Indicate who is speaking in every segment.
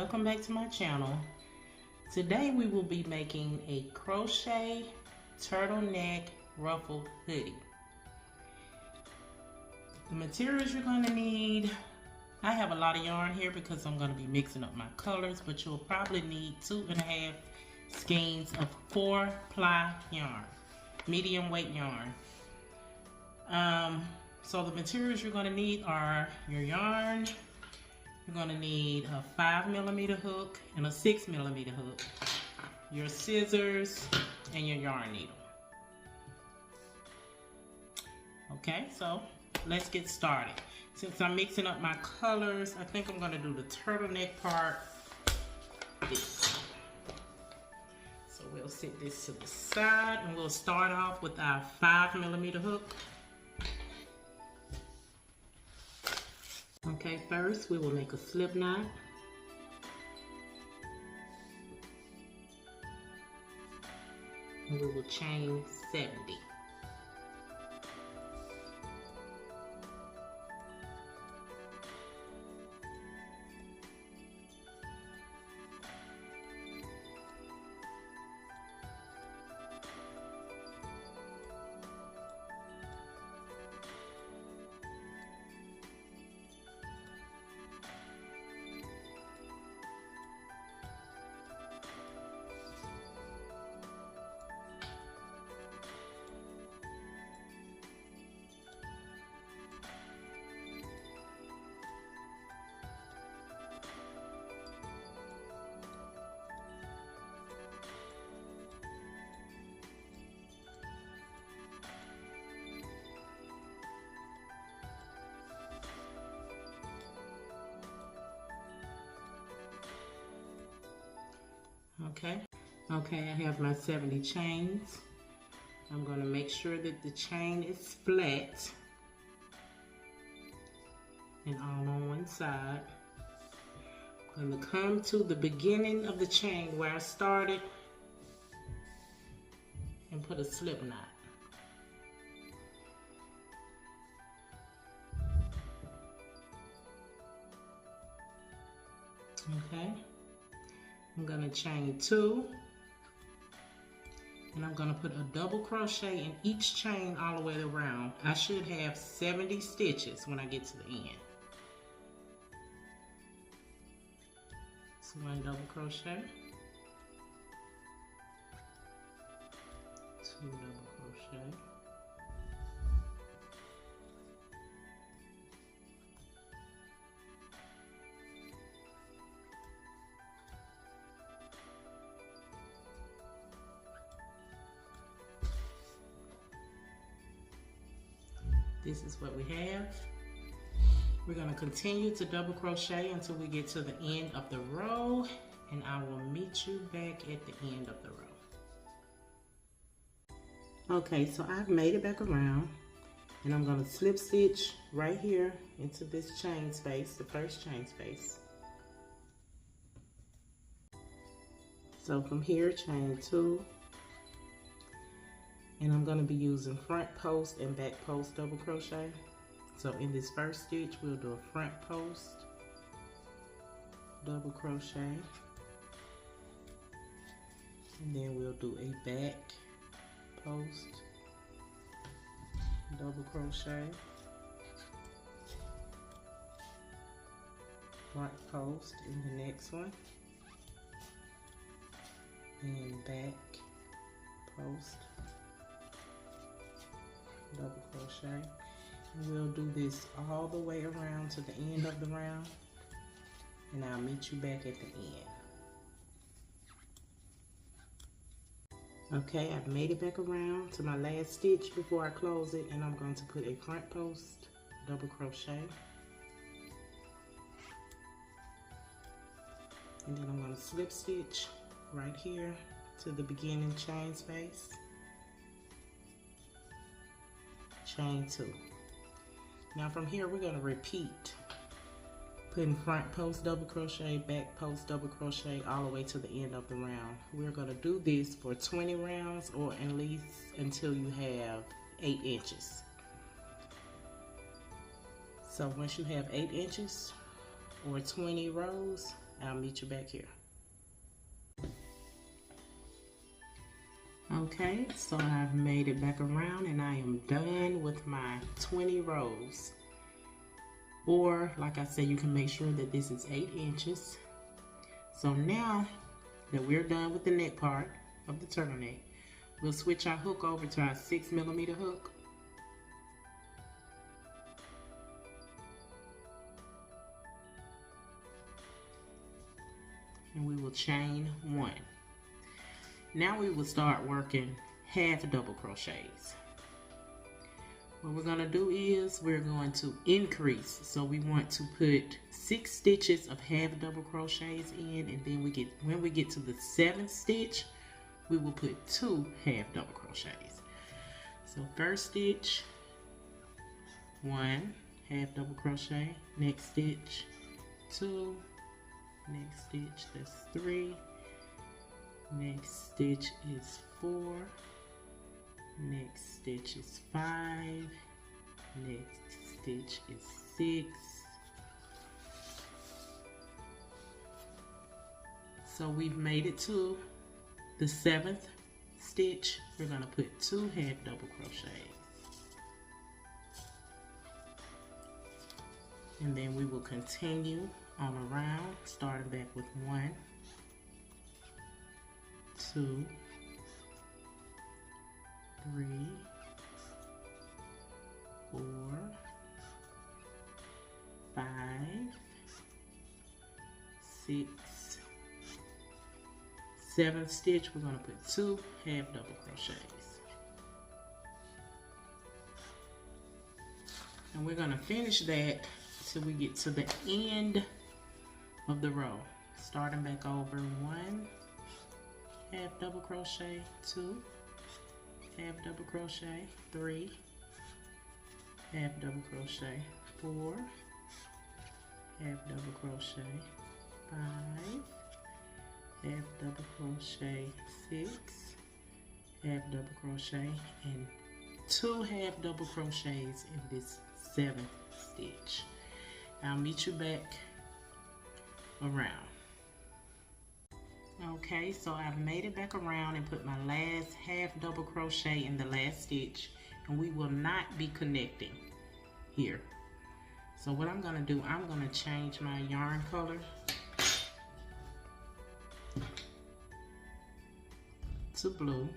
Speaker 1: welcome back to my channel. Today we will be making a crochet turtleneck ruffle hoodie. The materials you're going to need, I have a lot of yarn here because I'm going to be mixing up my colors, but you'll probably need 2.5 skeins of 4-ply yarn, medium weight yarn. So the materials you're going to need are your yarn. You're going to need a 5mm hook and a 6mm hook, your scissors, and your yarn needle. Okay, so let's get started. Since I'm mixing up my colors, I think I'm going to do the turtleneck part this. So we'll set this to the side and we'll start off with our 5mm hook. Okay, first we will make a slip knot. And we will chain 70. Okay, I have my 70 chains. I'm going to make sure that the chain is flat and all on one side. I'm going to come to the beginning of the chain where I started and put a slip knot. Okay, I'm going to chain 2. And I'm going to put a double crochet in each chain all the way around. I should have 70 stitches when I get to the end. So 1 double crochet, 2 double crochet, this is what we have. We're going to continue to double crochet until we get to the end of the row, and I will meet you back at the end of the row. Okay, so I've made it back around, and I'm going to slip stitch right here into this chain space, the first chain space. So from here, chain 2. And I'm going to be using front post and back post double crochet. So in this first stitch, we'll do a front post, double crochet, and then we'll do a back post, double crochet, front post in the next one, and back post, double crochet. We'll do this all the way around to the end of the round, and I'll meet you back at the end. Okay, I've made it back around to my last stitch before I close it, and I'm going to put a front post, double crochet, and then I'm going to slip stitch right here to the beginning chain space, chain 2. Now from here we're going to repeat, putting front post double crochet, back post double crochet all the way to the end of the round. We're going to do this for 20 rounds, or at least until you have 8 inches. So once you have 8 inches or 20 rows, I'll meet you back here. Okay, so I've made it back around and I am done with my 20 rows. Or, like I said, you can make sure that this is 8 inches. So now that we're done with the neck part of the turtleneck, we'll switch our hook over to our 6mm hook. And we will chain 1. Now we will start working half double crochets. What we're going to do is we're going to increase. So we want to put 6 stitches of half double crochets in, and then when we get to the 7th stitch, we will put 2 half double crochets. So first stitch, 1 half double crochet, next stitch 2, next stitch that's 3, next stitch is 4, next stitch is 5, next stitch is 6. So we've made it to the 7th stitch. We're going to put 2 half double crochets. And then we will continue on around, starting back with 1, 2, 3, 4, 5, 6, 7th stitch, we're going to put 2 half double crochets. And we're going to finish that till we get to the end of the row. Starting back over, 1 half double crochet, 2 half double crochet, 3 half double crochet, 4 half double crochet, 5 half double crochet, 6 half double crochet, and 2 half double crochets in this 7th stitch. I'll meet you back around. Okay, so I've made it back around and put my last half double crochet in the last stitch, and we will not be connecting here. So what I'm going to do, I'm going to change my yarn color to blue.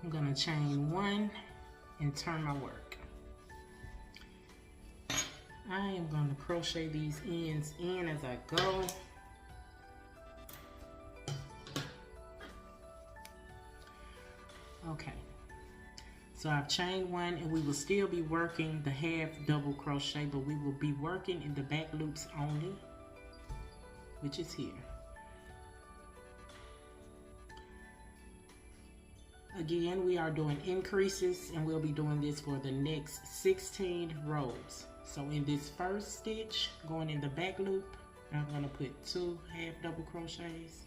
Speaker 1: I'm going to chain 1 and turn my work. I am going to crochet these ends in as I go. Okay, so I've chained 1, and we will still be working the half double crochet, but we will be working in the back loops only, which is here. Again, we are doing increases, and we'll be doing this for the next 16 rows. So in this first stitch, going in the back loop, I'm going to put 2 half double crochets.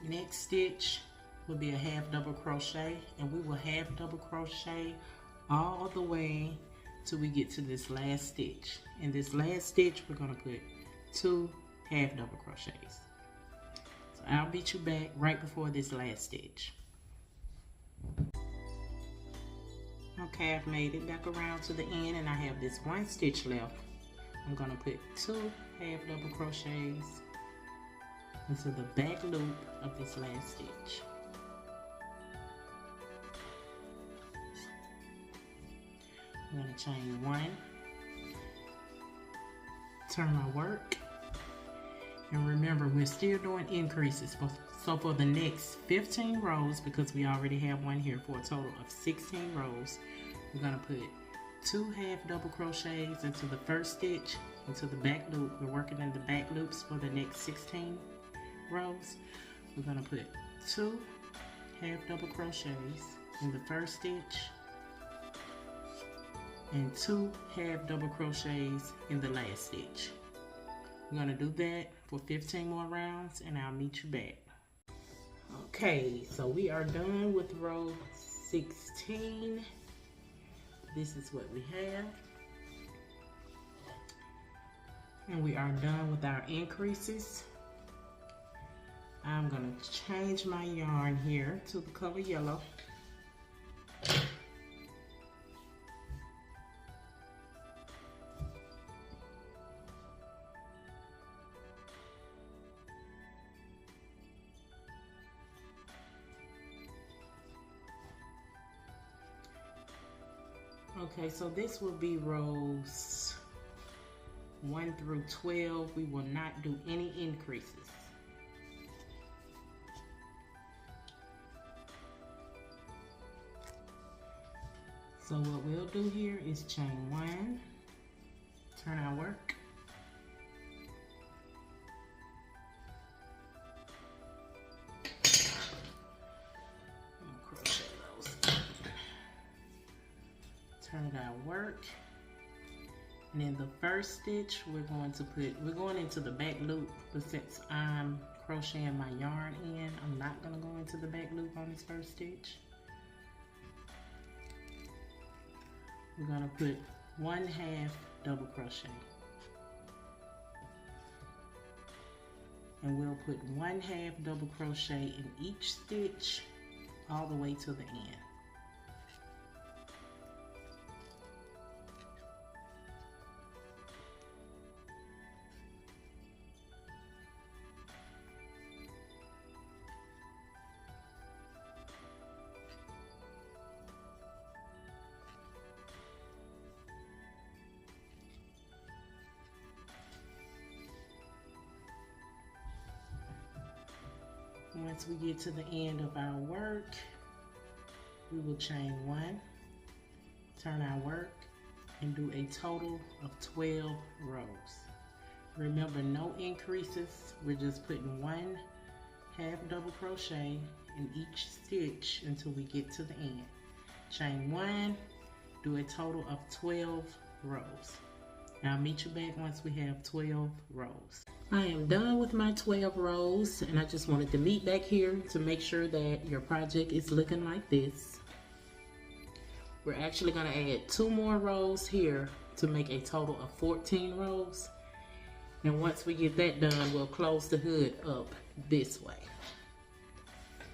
Speaker 1: Next stitch will be a half double crochet, and we will half double crochet all the way till we get to this last stitch. In this last stitch, we're going to put 2 half double crochets. So I'll meet you back right before this last stitch. Okay, I've made it back around to the end, and I have this 1 stitch left. I'm going to put 2 half double crochets into the back loop of this last stitch. I'm going to chain 1, turn my work, and remember we're still doing increases. So for the next 15 rows, because we already have one here for a total of 16 rows, we're going to put 2 half double crochets into the first stitch, into the back loop. We're working in the back loops for the next 16 rows. We're going to put 2 half double crochets in the first stitch and 2 half double crochets in the last stitch. We're going to do that for 15 more rounds and I'll meet you back. Okay, so we are done with row 16. This is what we have. And we are done with our increases. I'm going to change my yarn here to the color yellow. Okay, so this will be rows 1 through 12. We will not do any increases. So what we'll do here is chain 1, turn our work, crochet those in. Turn our work, and in the first stitch we're going into the back loop, but since I'm crocheting my yarn in, I'm not going to go into the back loop on this first stitch. We're going to put 1 half double crochet, and we'll put 1 half double crochet in each stitch all the way to the end. Once we get to the end of our work, we will chain 1, turn our work, and do a total of 12 rows. Remember, no increases. We're just putting 1 half double crochet in each stitch until we get to the end. Chain 1, do a total of 12 rows. I'll meet you back once we have 12 rows. I am done with my 12 rows, and I just wanted to meet back here to make sure that your project is looking like this. We're actually going to add 2 more rows here to make a total of 14 rows. And once we get that done, we'll close the hood up this way.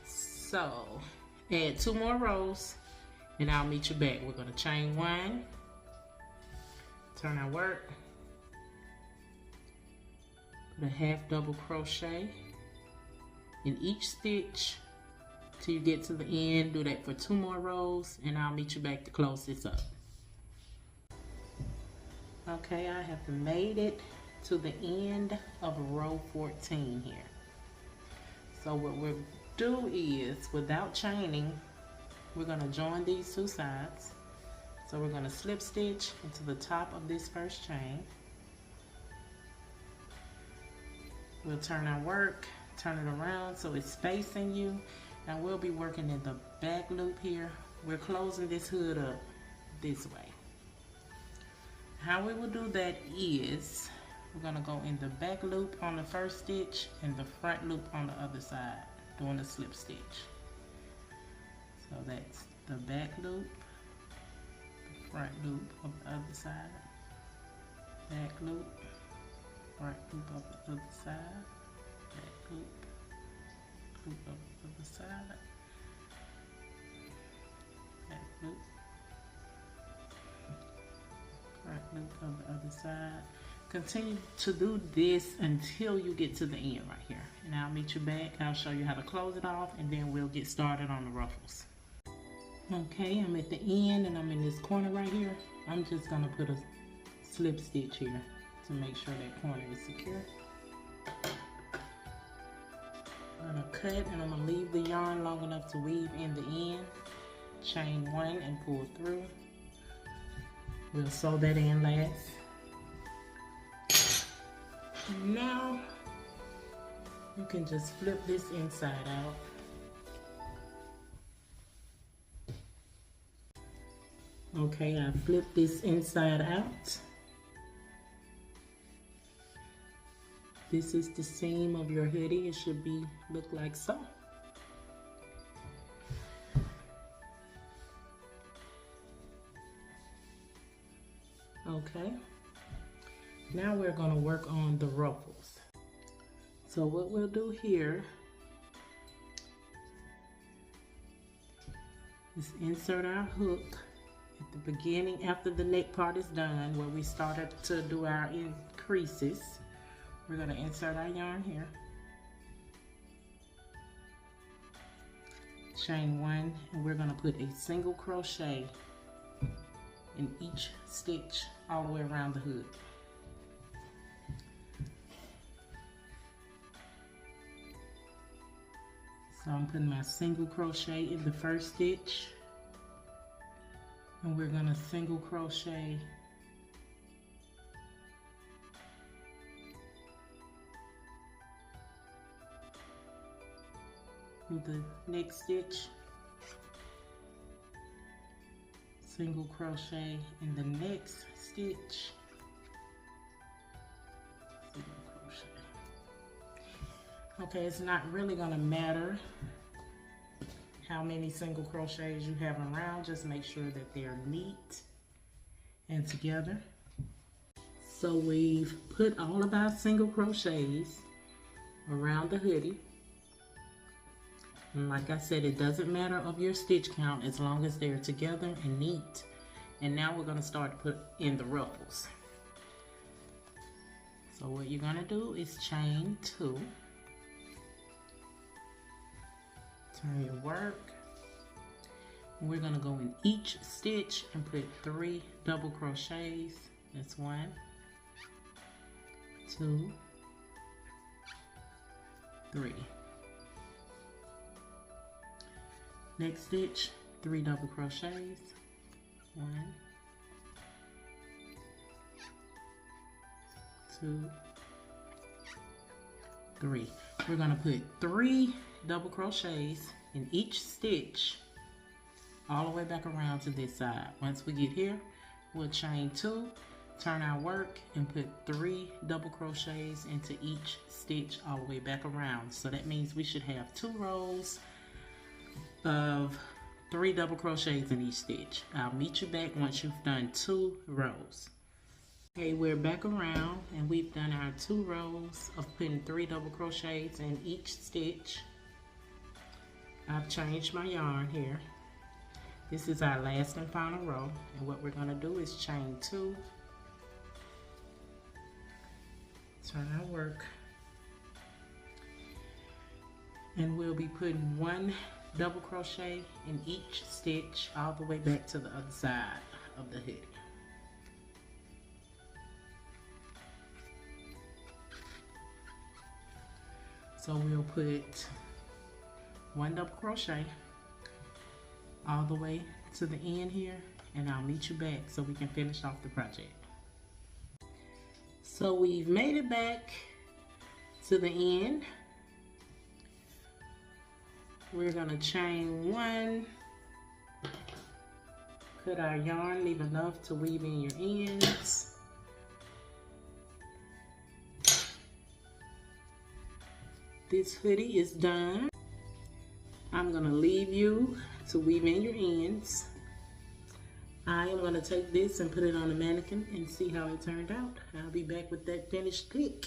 Speaker 1: So, add 2 more rows, and I'll meet you back. We're going to chain 1, turn our work, put a half double crochet in each stitch till you get to the end. Do that for 2 more rows, and I'll meet you back to close this up. Okay, I have made it to the end of row 14 here. So what we'll do is, without chaining, we're going to join these 2 sides. So we're going to slip stitch into the top of this first chain. We'll turn our work, turn it around so it's facing you. Now we'll be working in the back loop here. We're closing this hood up this way. How we will do that is, we're going to go in the back loop on the first stitch and the front loop on the other side, doing a slip stitch. So that's the back loop, the front loop of the other side, back loop, front loop of the other side, back loop, loop of the other side, back loop, front loop of the other side. Continue to do this until you get to the end right here. And I'll meet you back. I'll show you how to close it off, and then we'll get started on the ruffles. Okay, I'm at the end and I'm in this corner right here. I'm just gonna put a slip stitch here to make sure that corner is secure. I'm gonna cut and I'm gonna leave the yarn long enough to weave in the end. Chain 1 and pull through. We'll sew that in last. And now you can just flip this inside out. Okay, I flipped this inside out. This is the seam of your hoodie. It should look like so. Okay, now we're going to work on the ruffles. So what we'll do here is insert our hook at the beginning after the neck part is done, where we started to do our increases. We're going to insert our yarn here. Chain 1, and we're going to put a single crochet in each stitch all the way around the hood. So I'm putting my single crochet in the first stitch, and we're going to single crochet in the next stitch, single crochet in the next stitch, single crochet. Okay, it's not really going to matter how many single crochets you have around. Just make sure that they're neat and together. So we've put all of our single crochets around the hoodie. And like I said, it doesn't matter of your stitch count as long as they're together and neat. And now we're going to start to put in the ruffles. So what you're going to do is chain 2. Turn your work. And we're going to go in each stitch and put 3 double crochets. That's 1, 2, 3. Next stitch, 3 double crochets. 1, 2, 3. We're going to put 3 double crochets in each stitch all the way back around to this side. Once we get here, we'll chain 2, turn our work, and put 3 double crochets into each stitch all the way back around. So that means we should have 2 rows of 3 double crochets in each stitch. I'll meet you back once you've done 2 rows. Okay, we're back around and we've done our 2 rows of putting 3 double crochets in each stitch. I've changed my yarn here. This is our last and final row, and what we're going to do is chain 2, turn our work, and we'll be putting 1 double crochet in each stitch all the way back to the other side of the hoodie. So we'll put 1 double crochet all the way to the end here, and I'll meet you back so we can finish off the project. So we've made it back to the end. We're going to chain 1, cut our yarn, leave enough to weave in your ends. This hoodie is done. I'm going to leave you to weave in your ends. I am going to take this and put it on the mannequin and see how it turned out. I'll be back with that finished pick.